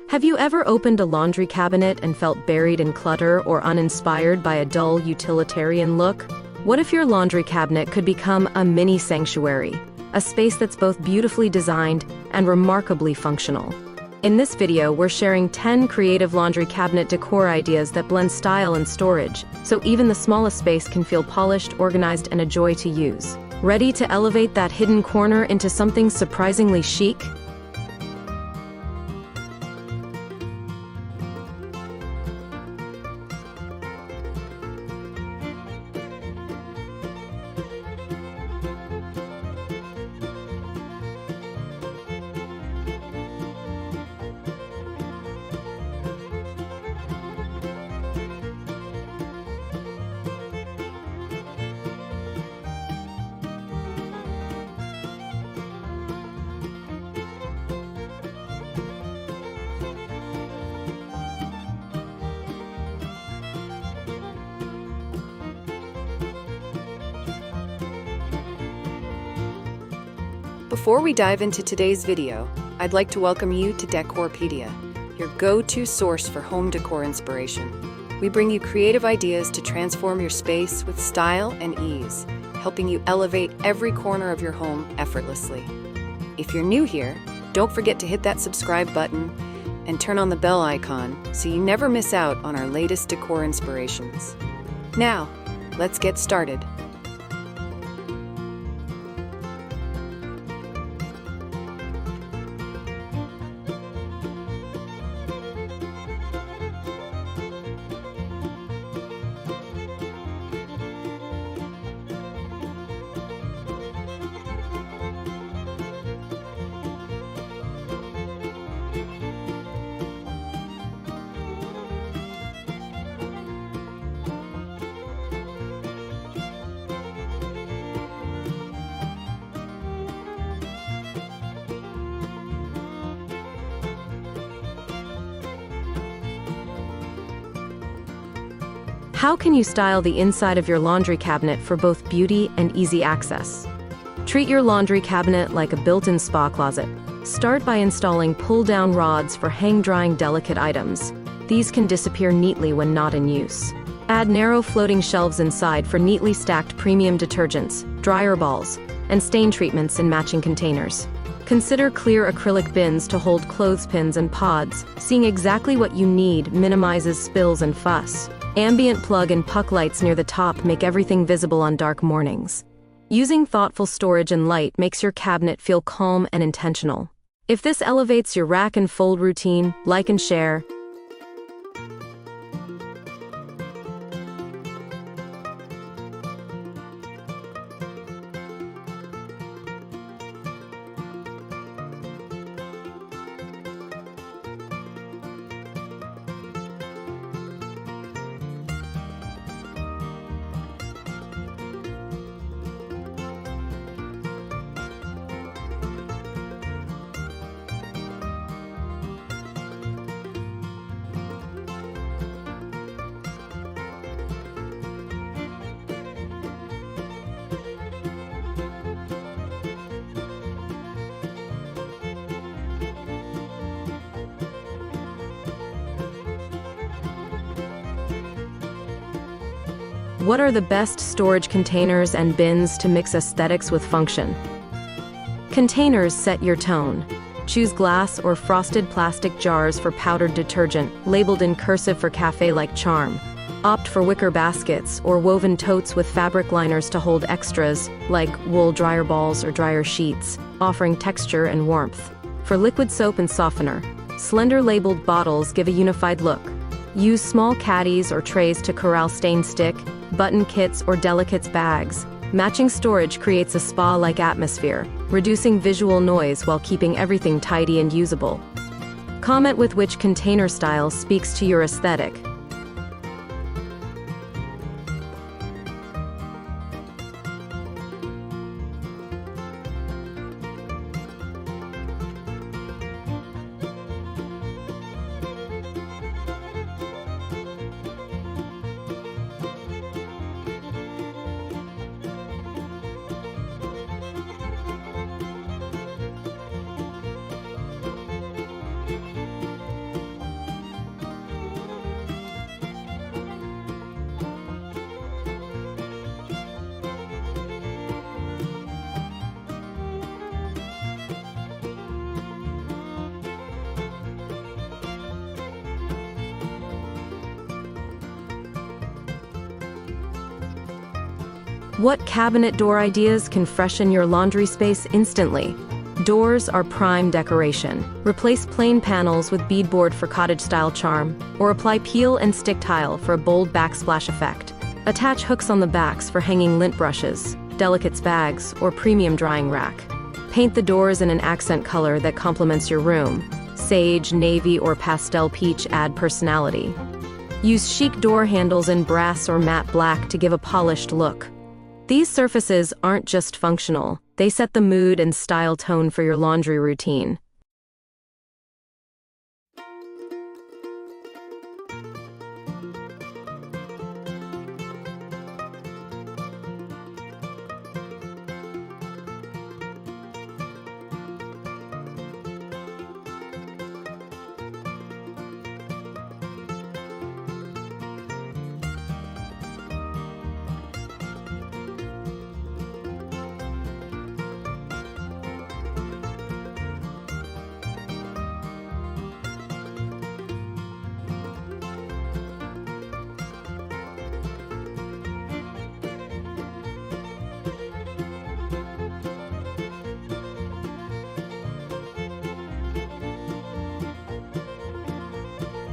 Have you ever opened a laundry cabinet and felt buried in clutter or uninspired by a dull utilitarian look? What if your laundry cabinet could become a mini sanctuary, a space that's both beautifully designed and remarkably functional? In this video, we're sharing 10 creative laundry cabinet decor ideas that blend style and storage, so even the smallest space can feel polished, organized, and a joy to use. Ready to elevate that hidden corner into something surprisingly chic? Before we dive into today's video, I'd like to welcome you to Decorpediya, your go-to source for home decor inspiration. We bring you creative ideas to transform your space with style and ease, helping you elevate every corner of your home effortlessly. If you're new here, don't forget to hit that subscribe button and turn on the bell icon so you never miss out on our latest decor inspirations. Now, let's get started. How can you style the inside of your laundry cabinet for both beauty and easy access? Treat your laundry cabinet like a built-in spa closet. Start by installing pull-down rods for hang-drying delicate items. These can disappear neatly when not in use. Add narrow floating shelves inside for neatly stacked premium detergents, dryer balls, and stain treatments in matching containers. Consider clear acrylic bins to hold clothespins and pods. Seeing exactly what you need minimizes spills and fuss. Ambient plug and puck lights near the top make everything visible on dark mornings. Using thoughtful storage and light makes your cabinet feel calm and intentional. If this elevates your rack and fold routine, like and share. What are the best storage containers and bins to mix aesthetics with function? Containers set your tone. Choose glass or frosted plastic jars for powdered detergent, labeled in cursive for cafe-like charm. Opt for wicker baskets or woven totes with fabric liners to hold extras, like wool dryer balls or dryer sheets, offering texture and warmth. For liquid soap and softener, slender labeled bottles give a unified look. Use small caddies or trays to corral stain stick, button kits, or delicates bags. Matching storage creates a spa-like atmosphere, reducing visual noise while keeping everything tidy and usable. Comment with which container style speaks to your aesthetic. What cabinet door ideas can freshen your laundry space instantly? Doors are prime decoration. Replace plain panels with beadboard for cottage-style charm, or apply peel and stick tile for a bold backsplash effect. Attach hooks on the backs for hanging lint brushes, delicates bags, or premium drying rack. Paint the doors in an accent color that complements your room. Sage, navy, or pastel peach add personality. Use chic door handles in brass or matte black to give a polished look. These surfaces aren't just functional, they set the mood and style tone for your laundry routine.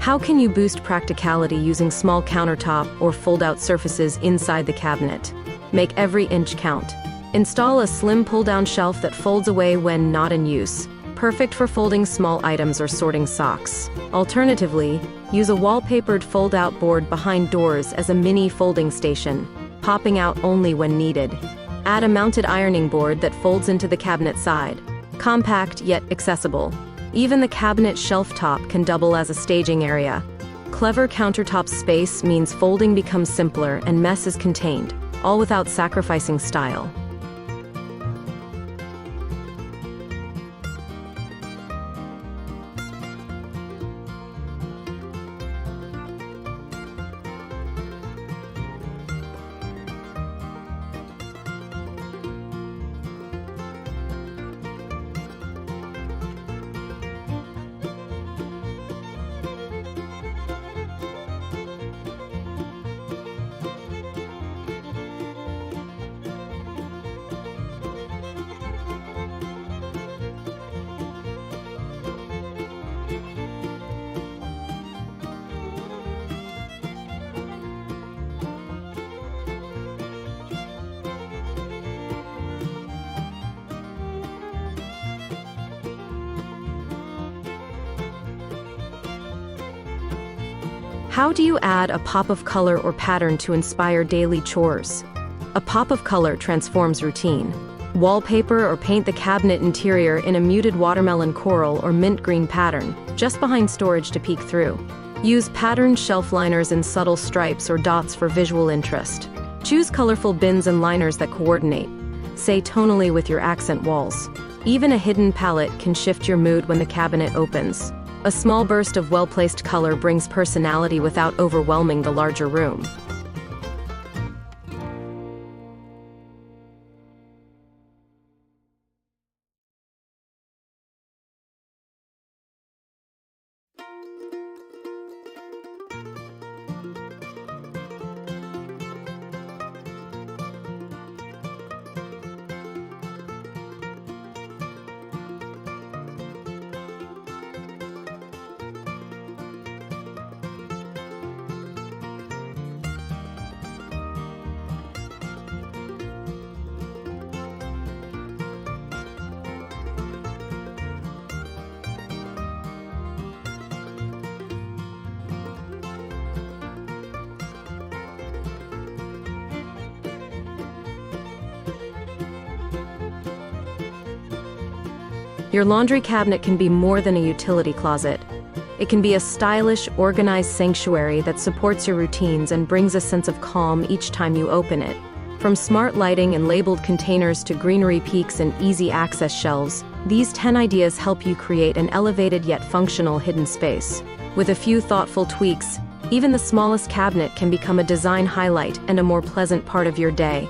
How can you boost practicality using small countertop or fold-out surfaces inside the cabinet? Make every inch count. Install a slim pull-down shelf that folds away when not in use, perfect for folding small items or sorting socks. Alternatively, use a wallpapered fold-out board behind doors as a mini folding station, popping out only when needed. Add a mounted ironing board that folds into the cabinet side. Compact yet accessible. Even the cabinet shelf top can double as a staging area. Clever countertop space means folding becomes simpler and mess is contained, all without sacrificing style. How do you add a pop of color or pattern to inspire daily chores? A pop of color transforms routine. Wallpaper or paint the cabinet interior in a muted watermelon coral or mint green pattern, just behind storage to peek through. Use patterned shelf liners in subtle stripes or dots for visual interest. Choose colorful bins and liners that coordinate. Say tonally with your accent walls. Even a hidden palette can shift your mood when the cabinet opens. A small burst of well-placed color brings personality without overwhelming the larger room. Your laundry cabinet can be more than a utility closet. It can be a stylish, organized sanctuary that supports your routines and brings a sense of calm each time you open it. From smart lighting and labeled containers to greenery peaks and easy access shelves, these 10 ideas help you create an elevated yet functional hidden space. With a few thoughtful tweaks, even the smallest cabinet can become a design highlight and a more pleasant part of your day.